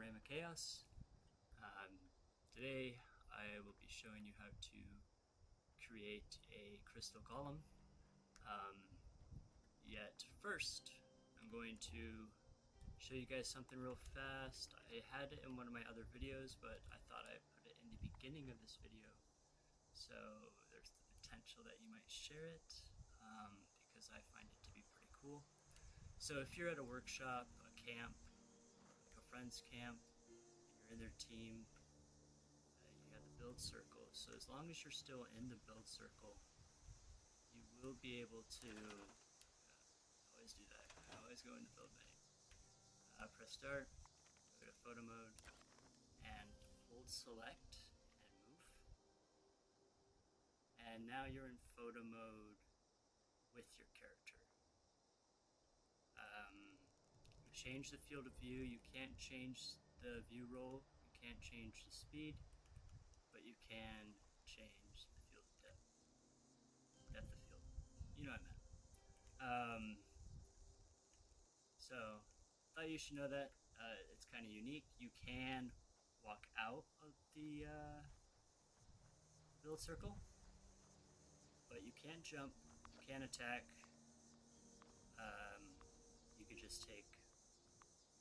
Panorama Chaos. Today I will be showing you how to create a crystal golem. Yet first, I'm going to show you guys something real fast. I had it in one of my other videos, but I thought I'd put it in the beginning of this video. So there's the potential that you might share it, because I find it to be pretty cool. So if you're at a workshop, a camp, like a friend's camp, and you're in their team, you got the build circle. So as long as you're still in the build circle, you will be able to, always do that, I always go into build menu. Press start, go to photo mode, and hold select and move. And now you're in photo mode with your character. Change the field of view. You can't change the view roll, you can't change the speed, but you can change the field of depth of field. You know what I meant. So thought you should know that. It's kind of unique. You can walk out of the build circle, but you can't jump, you can't attack. You could just take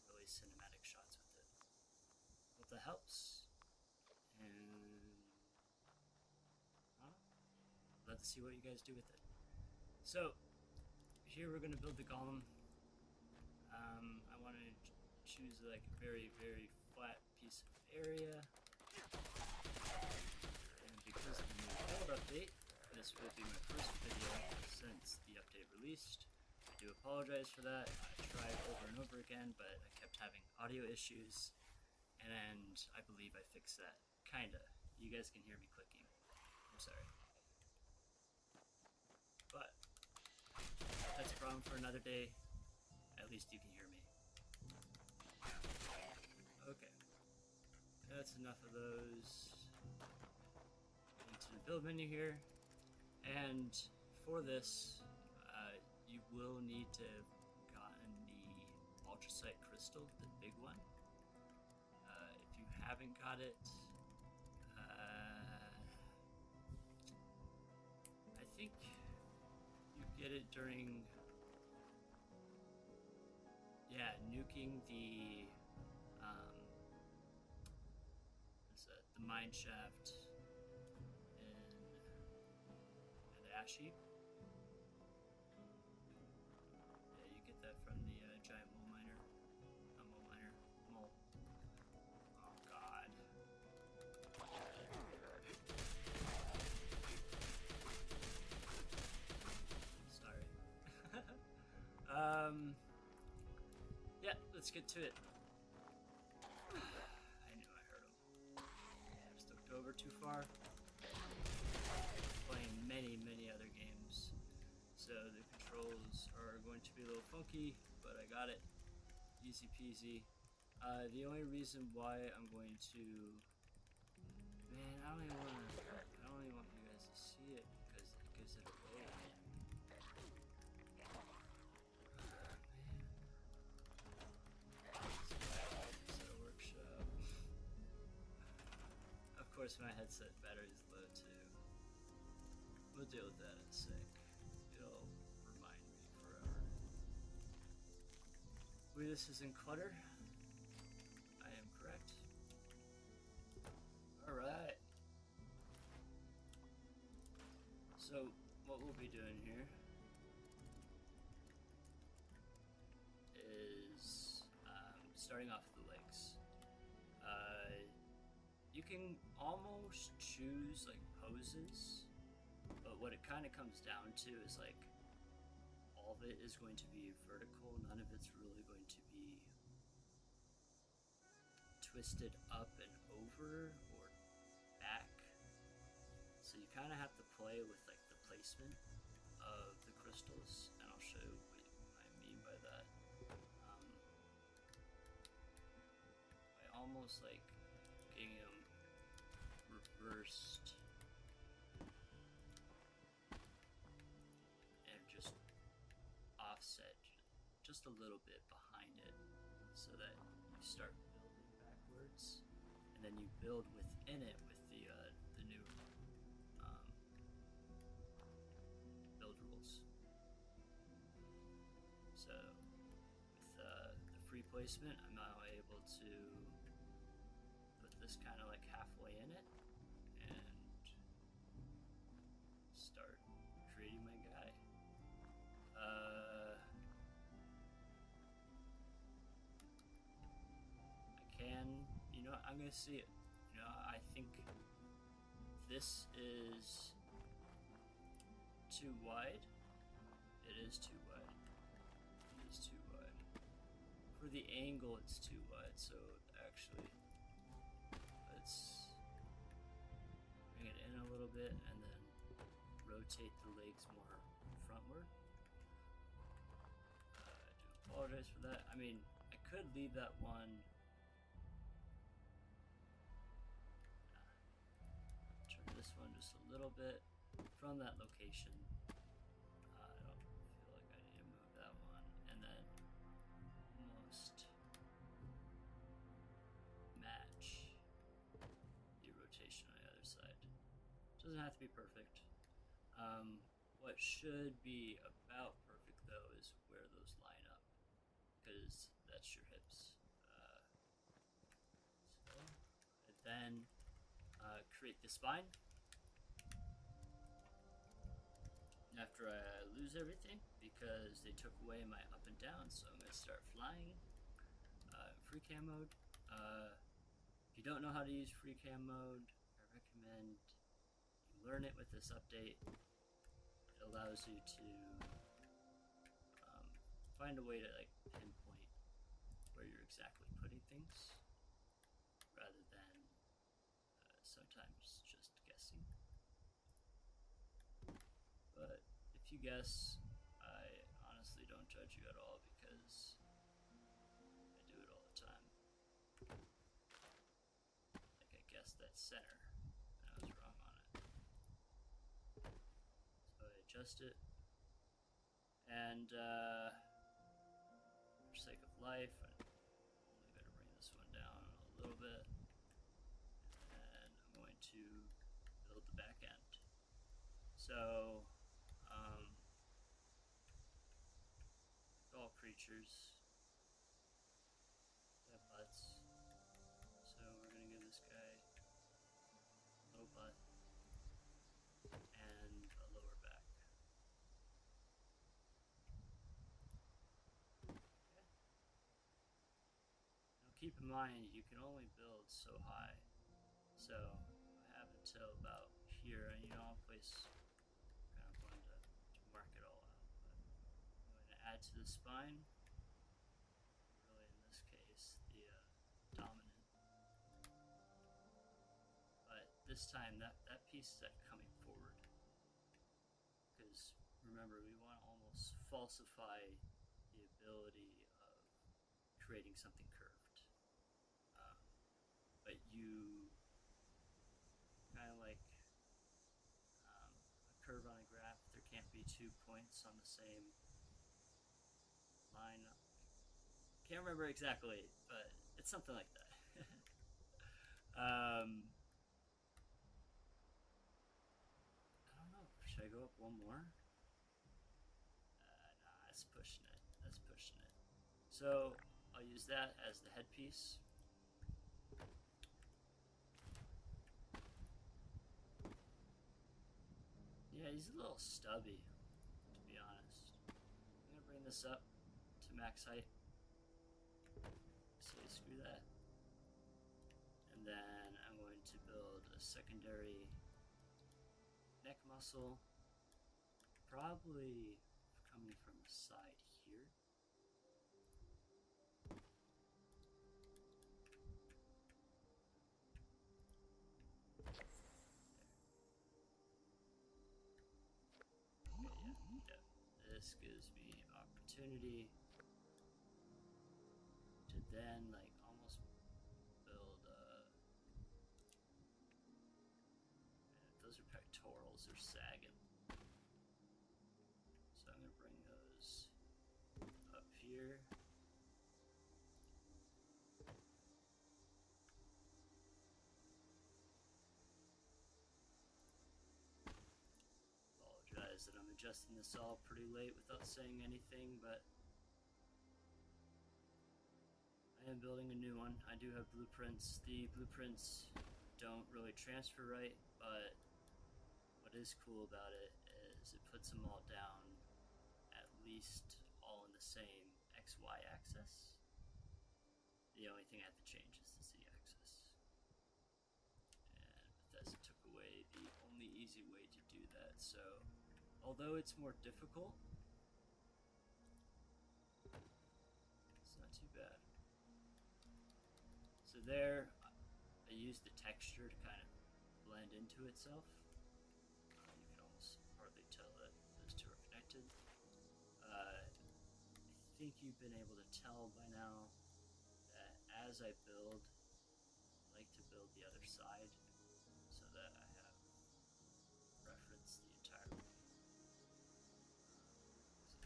really cinematic shots with it. Hope that helps, and I'd love to see what you guys do with it. So here we're going to build the golem. I want to choose like a very, very flat piece of area, and because of the new build update, this will be my first video since the update released. I do apologize for that. I tried over and over again, but I kept having audio issues, and I believe I fixed that. Kinda. You guys can hear me clicking. I'm sorry. But that's a problem for another day. At least you can hear me. Okay. That's enough of those. Into the build menu here. And for this, you will need to have gotten the Ultracite crystal, the big one. If you haven't got it, I think you get it during, nuking the the mine shaft in the ash heap. Get that from the giant mole miner. Mole. Oh god. Sorry. Yeah, let's get to it. I knew I heard him. I just looked over too far. Playing many other games, so the controls are going to be a little funky, but I got it. Easy peasy. The only reason why I'm going to... Man, I don't even want you guys to see it, because it gives it away. Man. It's at a workshop. Of course, my headset battery is low too. We'll deal with that in a sec. It'll remind me forever. Wait, this is in clutter? I am correct. Alright. So, what we'll be doing here is starting off with the legs. You can almost choose like poses, but what it kind of comes down to is like all of it is going to be vertical, none of it's really going to be twisted up and over or back. So you kind of have to play with like the placement of the crystals, and I'll show you what I mean by that. By almost like getting them reversed and just offset just a little bit behind it, so that you start building back outwards, and then you build within it with the new build rules. So with the free placement, I'm now able to put this kind of like halfway in it and start creating my guy. I'm gonna see it. I think this is too wide. It is too wide. It is too wide. For the angle, it's too wide. So actually, let's bring it in a little bit and then rotate the legs more frontward. I do apologize for that. I mean, I could leave that one. Turn this one just a little bit from that location. I don't feel like I need to move that one. And then almost match the rotation on the other side. Doesn't have to be perfect. What should be about perfect though is where those line up, because that's your hips. Then create the spine. After I lose everything, because they took away my up and down, so I'm going to start flying. Free cam mode. If you don't know how to use free cam mode, I recommend you learn it with this update. It allows you to find a way to like pinpoint where you're exactly putting things, rather than sometimes just guessing. But if you guess, I honestly don't judge you at all, because I do it all the time. Like I guessed that center, and I was wrong on it. So I adjust it, and for sake of life, I'm only going to bring this one down a little bit, and I'm going to build the back end. So all creatures have butts, so we're going to give this guy a little butt and a lower back. Okay. Now keep in mind, you can only build so high, so I have until about here, and I'll place kind of going to mark it all out. But I'm going to add to the spine, really in this case the dominant, but this time that piece is coming forward, because remember, we want to almost falsify the ability of creating something curved, but you kind of like a curve on a graph. There can't be 2 points on the same line. Can't remember exactly, but it's something like that. I don't know. Should I go up one more? Nah, that's pushing it. That's pushing it. So I'll use that as the headpiece. Yeah, he's a little stubby, to be honest. I'm going to bring this up to max height. Say screw that. And then I'm going to build a secondary neck muscle, probably coming from the side here. This gives me opportunity to then like almost build those are pectorals, they're sagging, so I'm going to bring those up here, realize that I'm adjusting this all pretty late without saying anything, but I am building a new one. I do have blueprints. The blueprints don't really transfer right, but what is cool about it is it puts them all down at least all in the same XY axis. The only thing I have to change is the Z axis. And Bethesda took away the only easy way to do that, so although it's more difficult, it's not too bad. So there, I used the texture to kind of blend into itself. You can almost hardly tell that those two are connected. I think you've been able to tell by now that as I build, I like to build the other side so that I have reference the entire way.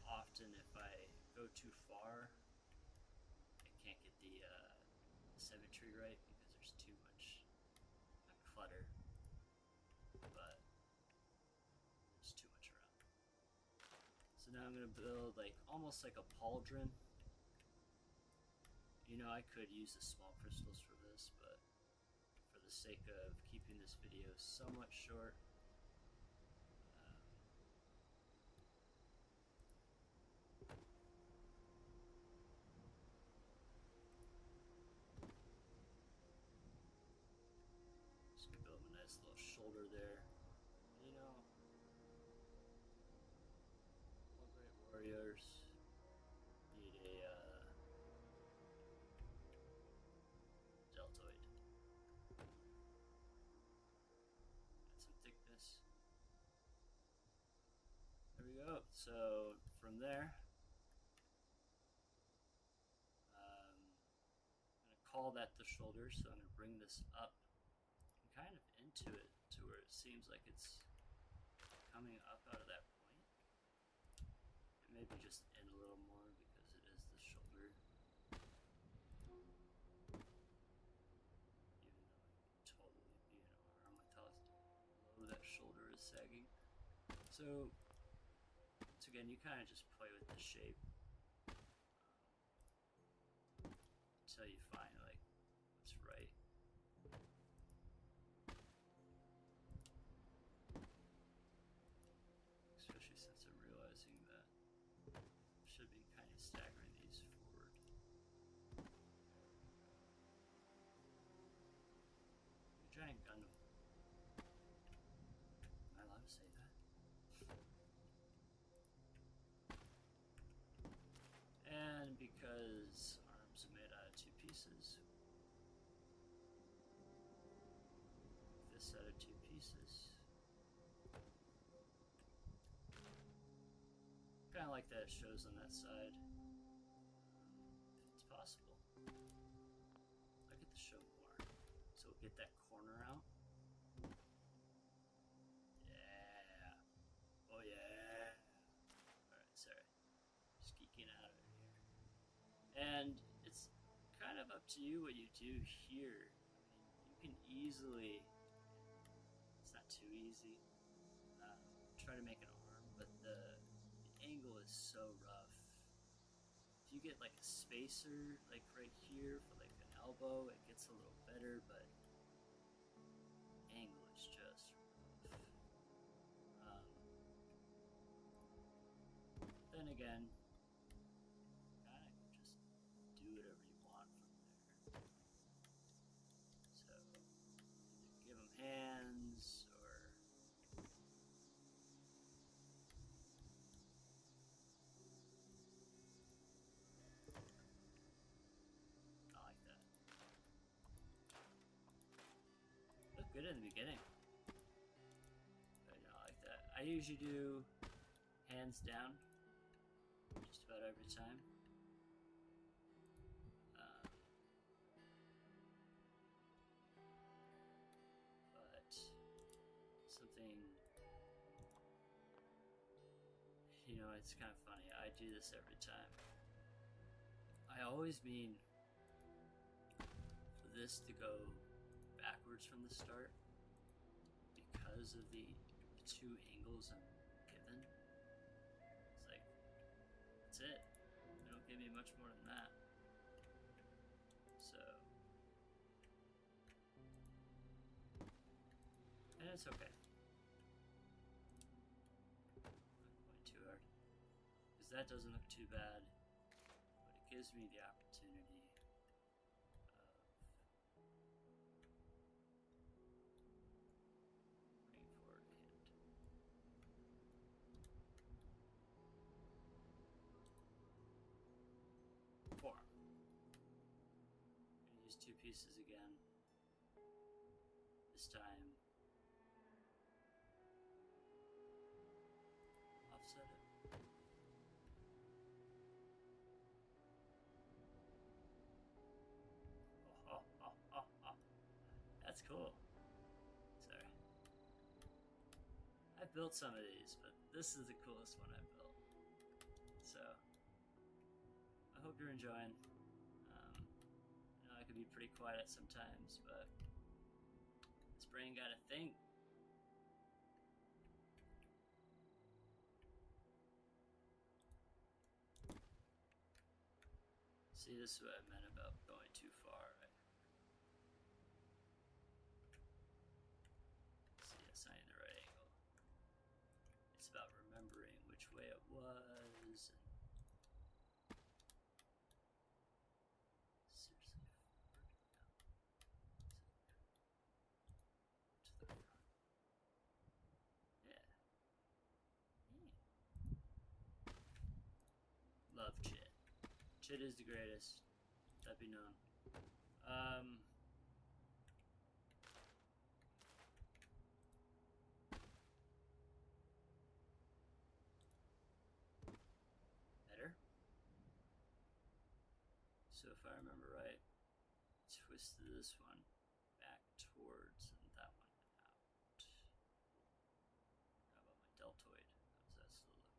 Often if I go too far, I can't get the symmetry right because there's too much clutter, but there's too much around. So now I'm going to build like almost like a pauldron. You know, I could use the small crystals for this, but for the sake of keeping this video somewhat short, just gonna build a nice little shoulder there. You know, all great warriors need a deltoid. Add some thickness. There we go. So from there, I'm gonna call that the shoulder. So I'm gonna bring this up and kind of into it to where it seems like it's coming up out of that point. And maybe just in a little more because it is the shoulder. Even though it could totally be an arm without below that shoulder is sagging. So once again, you kind of just play with the shape until you find like what's right. Especially since I'm realizing that I should be kind of staggering these forward. Giant Gundam. Am I allowed to say that? And because arms are made out of two pieces, this set of two pieces, kind of like that it shows on that side. It's possible. I get to show more. So we'll get that corner out. Yeah. Oh yeah. Alright, sorry. Just geeking out of here. And it's kind of up to you what you do here. I mean, you can easily, it's not too easy, try to make an arm, but the angle is so rough. If you get like a spacer like right here for like an elbow, it gets a little better, but angle is just rough. Then again, kind of just do whatever you want from there. So either give them hands or I like that. Look good in the beginning. But I like that. I usually do hands down just about every time. But something, you know, it's kind of funny. I do this every time. I always mean for this to go backwards from the start because of the two angles I'm given. that's it. They don't give me much more than that. So, and it's okay. Not going too hard, because that doesn't look too bad, but it gives me the opportunity of bringing forward a hand. Four. I'm gonna use 2 pieces again. This time, offset it. Oh. That's cool. Sorry. I've built some of these, but this is the coolest one I've built. So, I hope you're enjoying. I know I can be pretty quiet sometimes, but this brain got a thing. See, this is what I meant about going too far, right? See, that's not in the right angle. It's about remembering which way it was. Seriously, to the front. Yeah. Love Chit. Chit is the greatest. That be known. Better. So if I remember right, twisted this one back towards and that one out. How about my deltoid? How's that still look?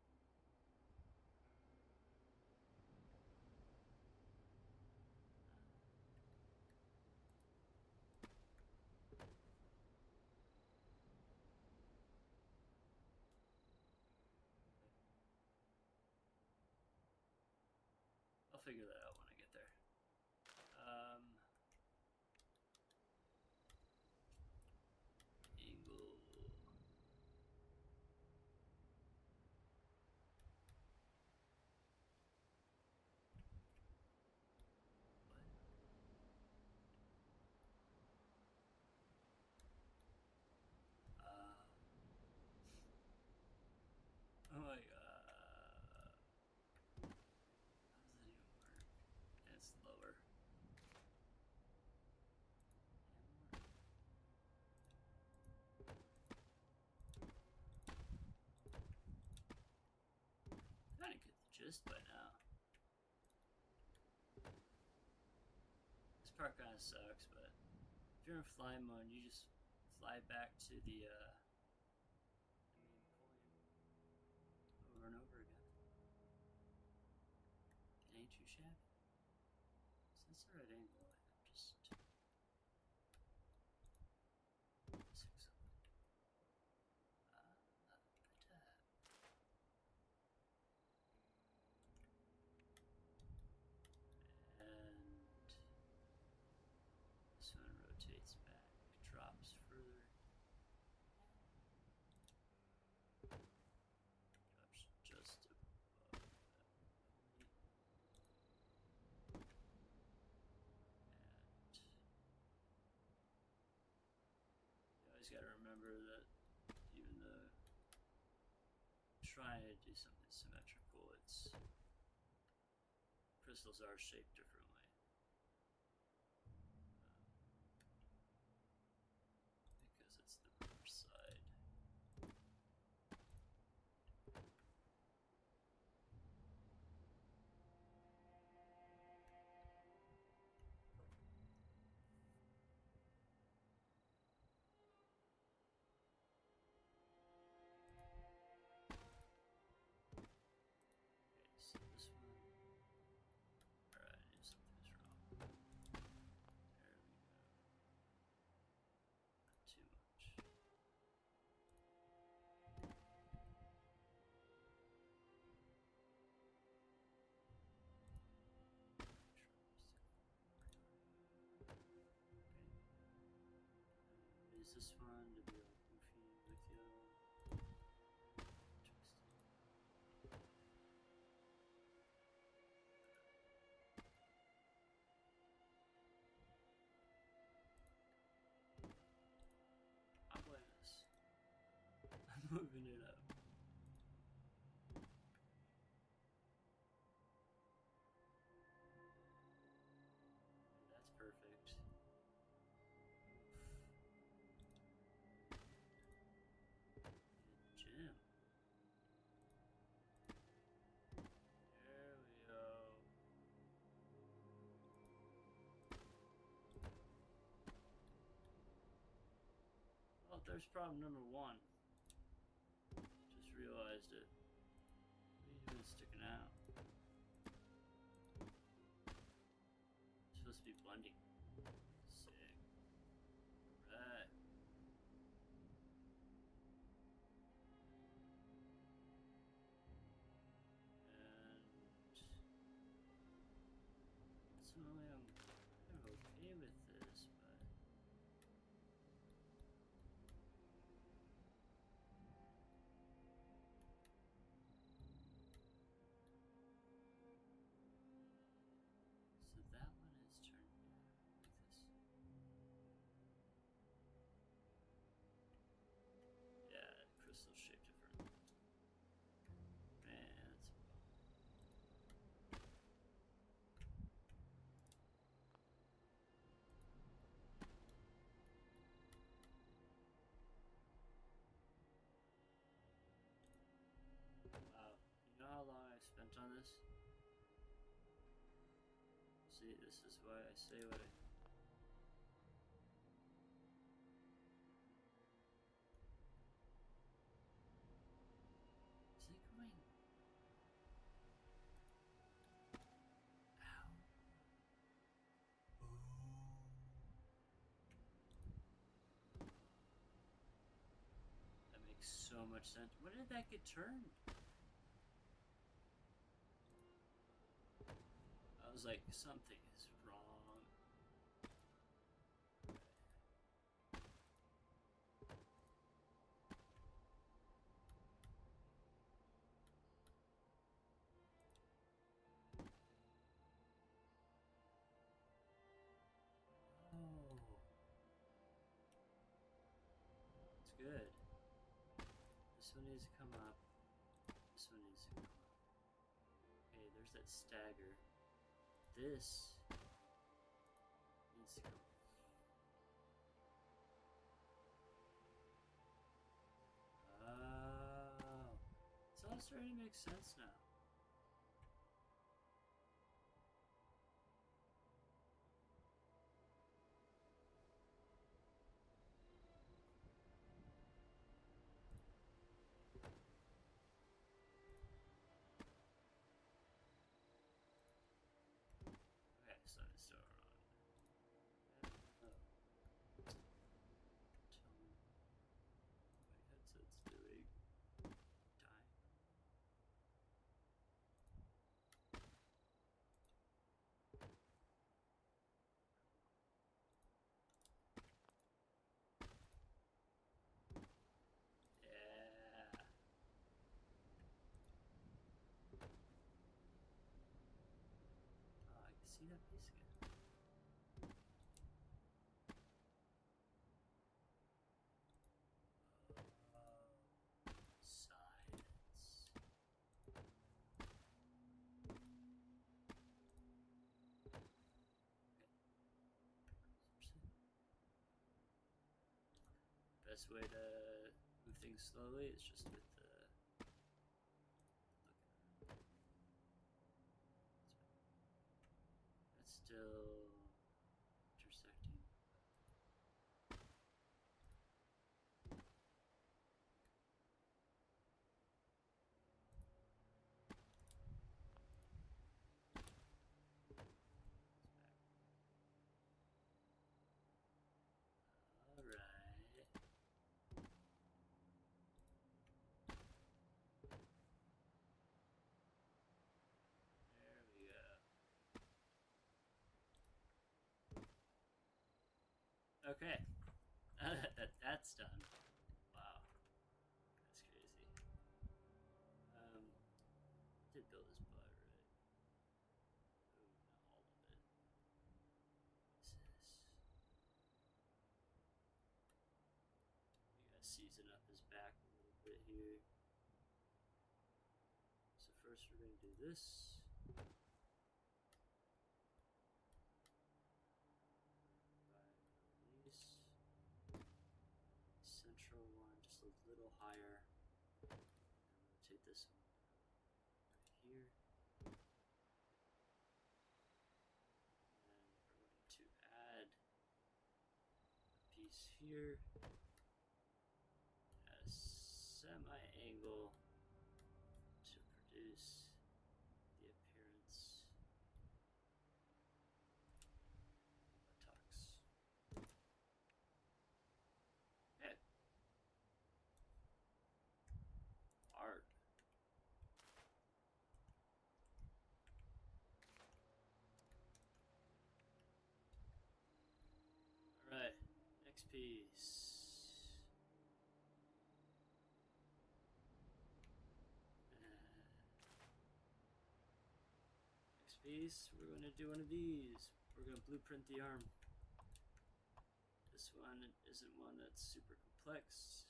I'll figure that out when I get there. Angle. What? Oh my god. How does that even work? And it's lower. Kinda get the gist by now. This part kinda sucks, but if you're in fly mode, you just fly back to the main point over and over again. It ain't too shabby. So that's the right angle. I'm just missing something. And this one rotates back, drops further. Drops just above that point. And you always got to remember that even though trying to do something symmetrical, crystals are shaped differently. Because it's the reverse side. Okay, so this one. Alright, do something use this one to be all goofy with you. I'll play this. I'm moving it up. That's perfect. Gym. There we go. Well, there's problem number one. Just realized it. What are you doing sticking out? It's supposed to be blending. Sick. Right. Personally, I'm kind of okay with this, but so that one is turned like this. Yeah, crystal shape different. Man, that's wow. You know how long I spent on this? See, this is why I say what I... Is it going... Ow. That makes so much sense. When did that get turned? I was like, something is wrong. Oh. It's good. This one needs to come up. This one needs to come up. Okay, there's that stagger. This needs to go. Oh, it's all starting to make sense now. Okay, so it's still wrong. Tell me what my headset's doing. Die. Yeah. Oh, I can see that piece again. Science. Best way to move things slowly is just with the that's still intersecting. All right. There we go. Okay. That's done. Wow, that's crazy. Did build his butt, right? Ooh, not all of it. What's this? We gotta season up his back a little bit here. So first we're gonna do this. Release. Central one just a little higher. And rotate this one right here. And we're going to add a piece here at a semi-angle to produce the appearance of buttocks. Okay. Art. Alright, next piece. Next piece, we're going to do one of these. We're going to blueprint the arm. This one isn't one that's super complex.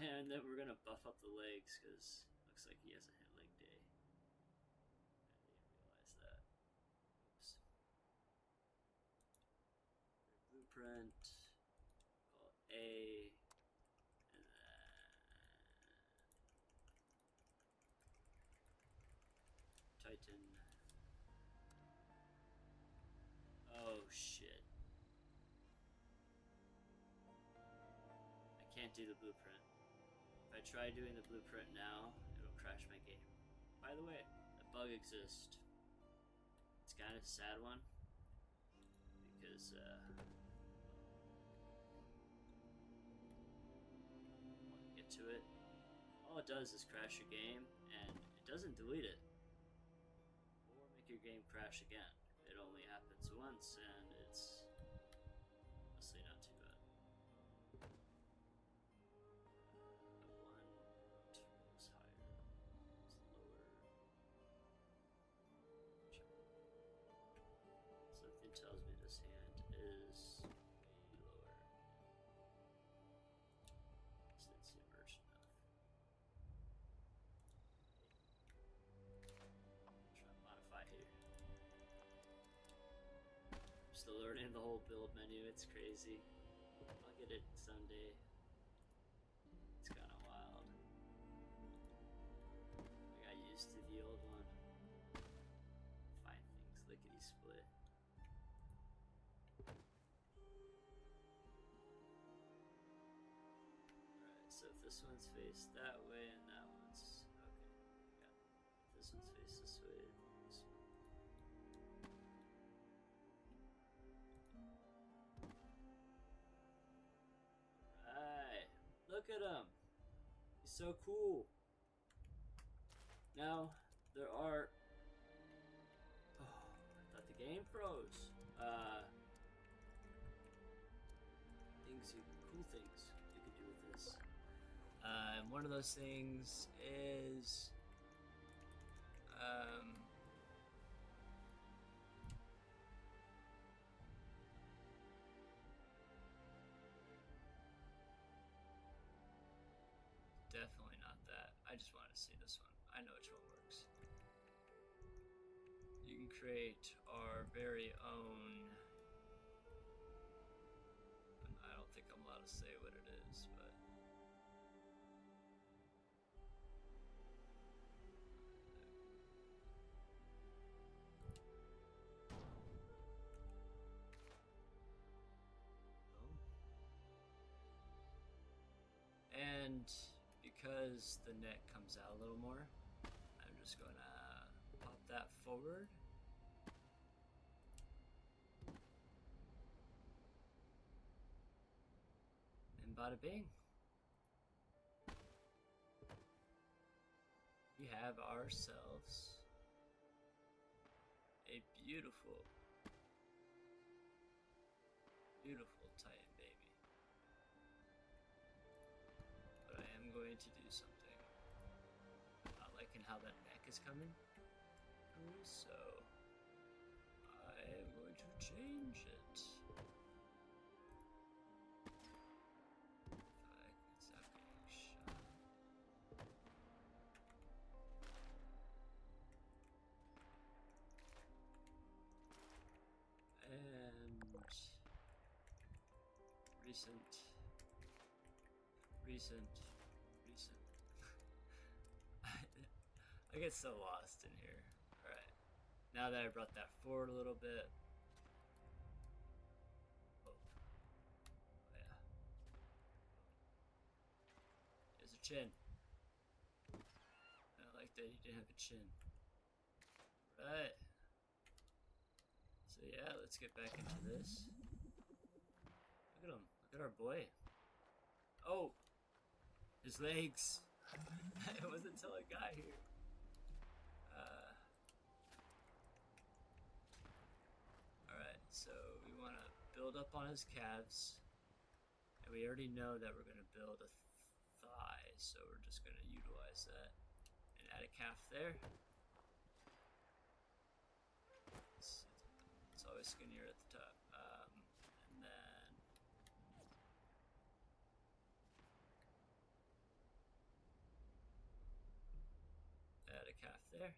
And then we're going to buff up the legs because it looks like he hasn't hit leg day. I didn't realize that. Oops. Blueprint, call it A, and then Titan. Oh shit. I can't do the blueprint. If I try doing the blueprint now, it'll crash my game. By the way, a bug exists. It's kind of a sad one because when you get to it, all it does is crash your game, and it doesn't delete it or make your game crash again. It only happens once, and it's honestly not too bad. One, two is higher, it's lower. Something tells me this hand is way lower. This didn't seem merged enough. Try to modify here. I'm still learning the whole build menu, it's crazy. I'll get it someday. It's kind of wild. I got used to the old one. Find things lickety split. Alright, so if this one's faced that way and that one's okay. Yeah. If this one's faced this way, this one. Look at him. He's so cool. Now, there are... Oh, I thought the game froze. Cool things you can do with this. And one of those things is... definitely not that. I just wanted to see this one. I know which one works. You can create our very own... I don't think I'm allowed to say what it is, but... And because the neck comes out a little more, I'm just going to pop that forward. And bada bing. We have ourselves a beautiful, beautiful Titan baby. to do something. Not liking how that neck is coming. So I am going to change it. If I could stop getting shot. And recent. I get so lost in here. Alright. Now that I brought that forward a little bit. Oh yeah. There's a chin. I like that he didn't have a chin. Right. So yeah, let's get back into this. Look at him. Look at our boy. Oh! His legs! It wasn't until I got here. Alright, so we want to build up on his calves. And we already know that we're going to build a thigh, so we're just going to utilize that. And add a calf there. It's always skinnier at the top. And then add a calf there.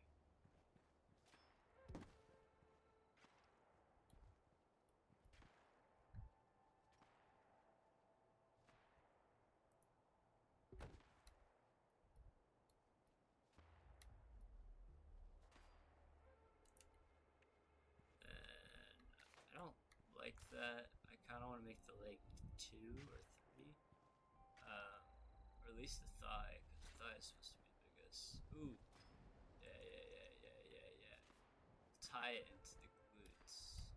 I don't like that. I kind of want to make the leg 2 or 3. Or at least the thigh, because the thigh is supposed to be biggest. Ooh. Yeah. Tie it into the glutes.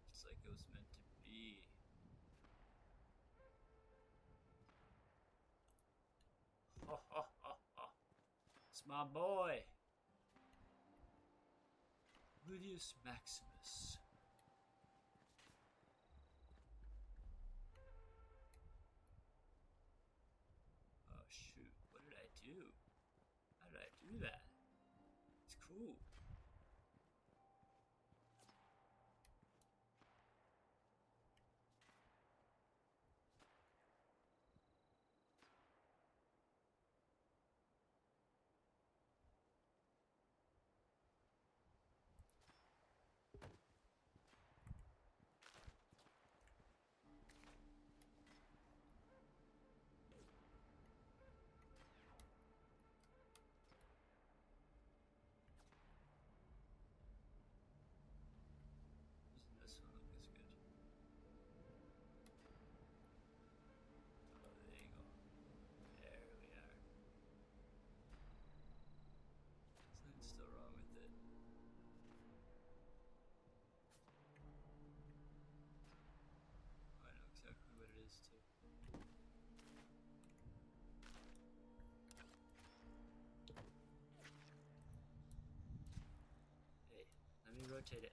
It's like it was meant to be. It's my boy, Ludius Maximus. Oh shoot, what did I do? How did I do that? It's cool. This one look is good. Oh, there you go. There we are. There's nothing still wrong with it. I know exactly what it is too. Hey, let me rotate it.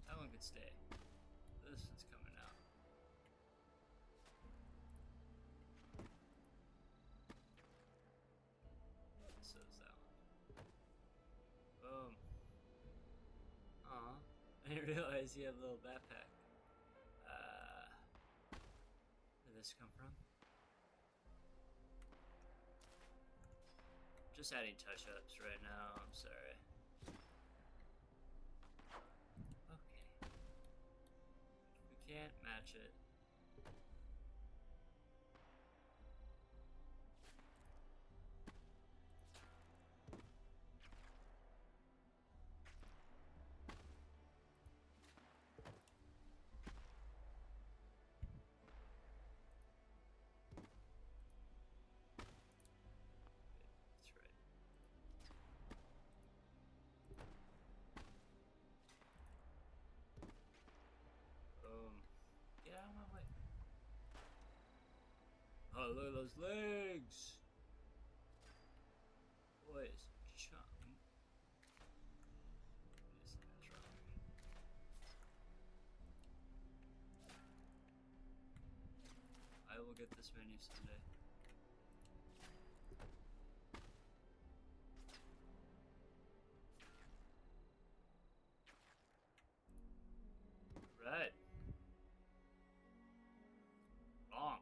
That one could stay. This one's coming out. So is that one. Boom. Aw. I didn't realize you have a little backpack. Where did this come from? Just adding touch-ups right now, I'm sorry. Can't match it. That's right. Oh, look at those legs! Boy, is a chunk. That's wrong. I will get this menu someday. Right. Wrong.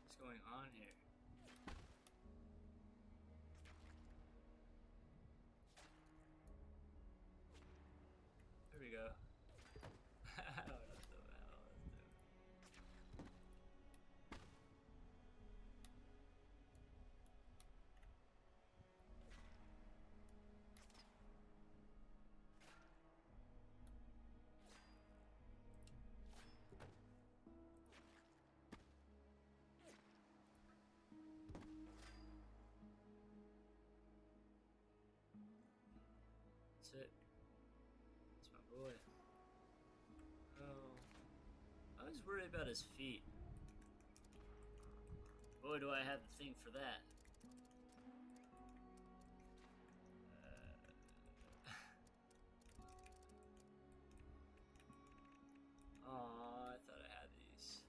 What's going on here? There we go. I don't know what the hell is doing. That's it. That's my boy. Oh. I was worried about his feet. Boy, do I have the thing for that. Aw, I thought I had these.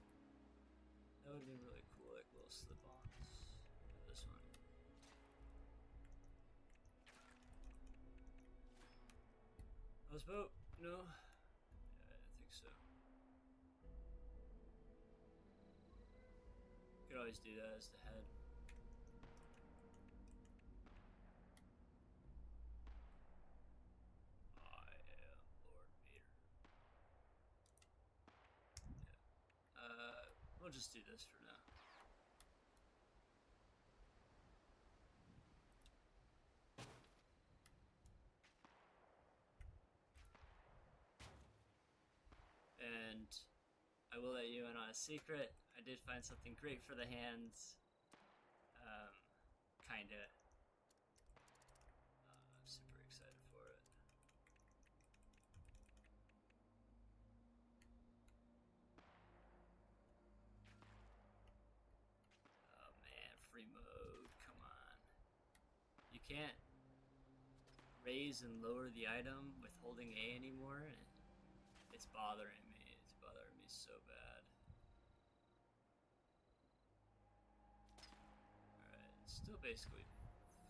That would have been really cool, like little slip-ons. This one. Houseboat? No? Yeah, I think so. Could always do that as the head. I am Lord Vader. Yeah. We'll just do this for now. And I will let you in on a secret. I did find something great for the hands. Kinda. I'm super excited for it. Oh man, free mode, come on. You can't raise and lower the item with holding A anymore. It's bothering me. It's bothering me so bad. Alright, it's still basically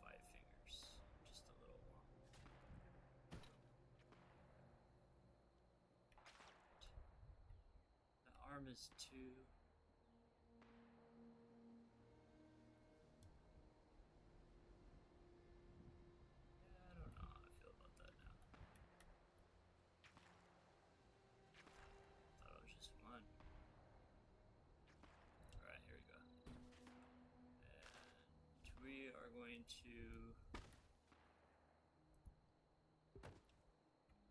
5 fingers. Just a little long. The arm is 2. Yeah, I don't know how I feel about that now. Thought it was just one. Alright, here we go. And we are going to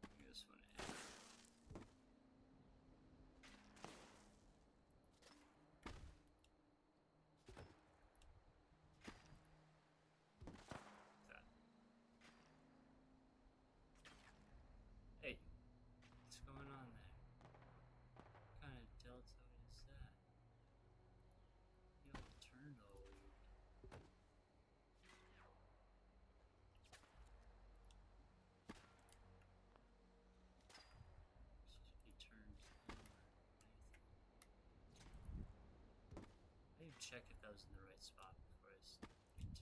bring this one in. That. Hey, what's going on there? What kind of deltoid is that? You know, turned all weird. He turned I need to check if that was in the right spot before I continued.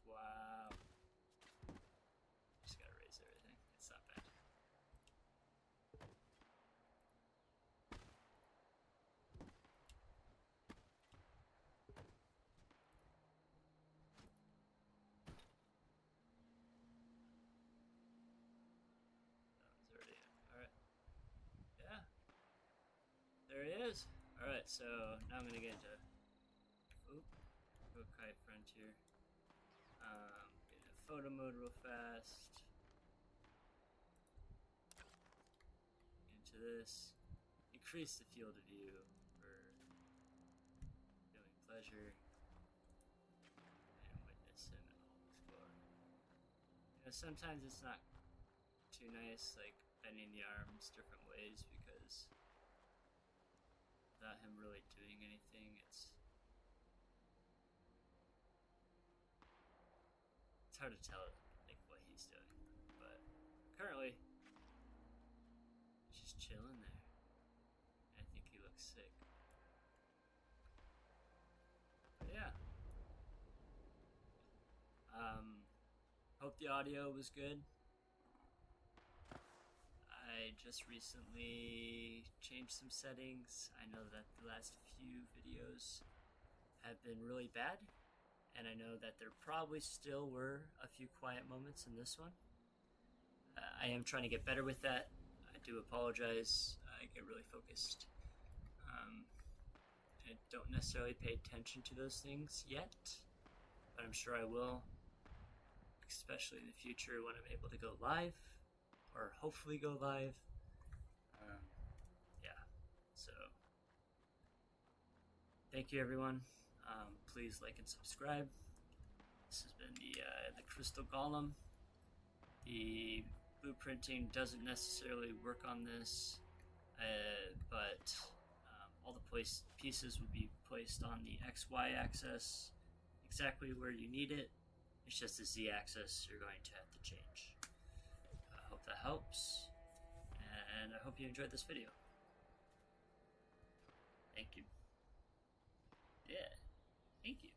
Wow. Just gotta raise everything. It's not bad. That one's already in. Alright. Yeah. There he is. Alright, so now I'm gonna get into go kite frontier. Get into photo mode real fast. Into this. Increase the field of view for feeling pleasure and witness him in all his glory. You know, sometimes it's not too nice, like bending the arms different ways, because without him really doing anything. It's hard to tell like what he's doing, but currently he's just chilling there. I think he looks sick. But yeah. Hope the audio was good. I just recently changed some settings. I know that the last few videos have been really bad, and I know that there probably still were a few quiet moments in this one. I am trying to get better with that. I do apologize. I get really focused. I don't necessarily pay attention to those things yet, but I'm sure I will, especially in the future when I'm able to go live, or hopefully go live. Yeah, so thank you everyone. Please like and subscribe. This has been the Crystal Golem. The blueprinting doesn't necessarily work on this, but all the pieces will be placed on the XY axis exactly where you need it. It's just the Z axis you're going to have to change. I hope that helps, and I hope you enjoyed this video. Thank you. Yeah, thank you.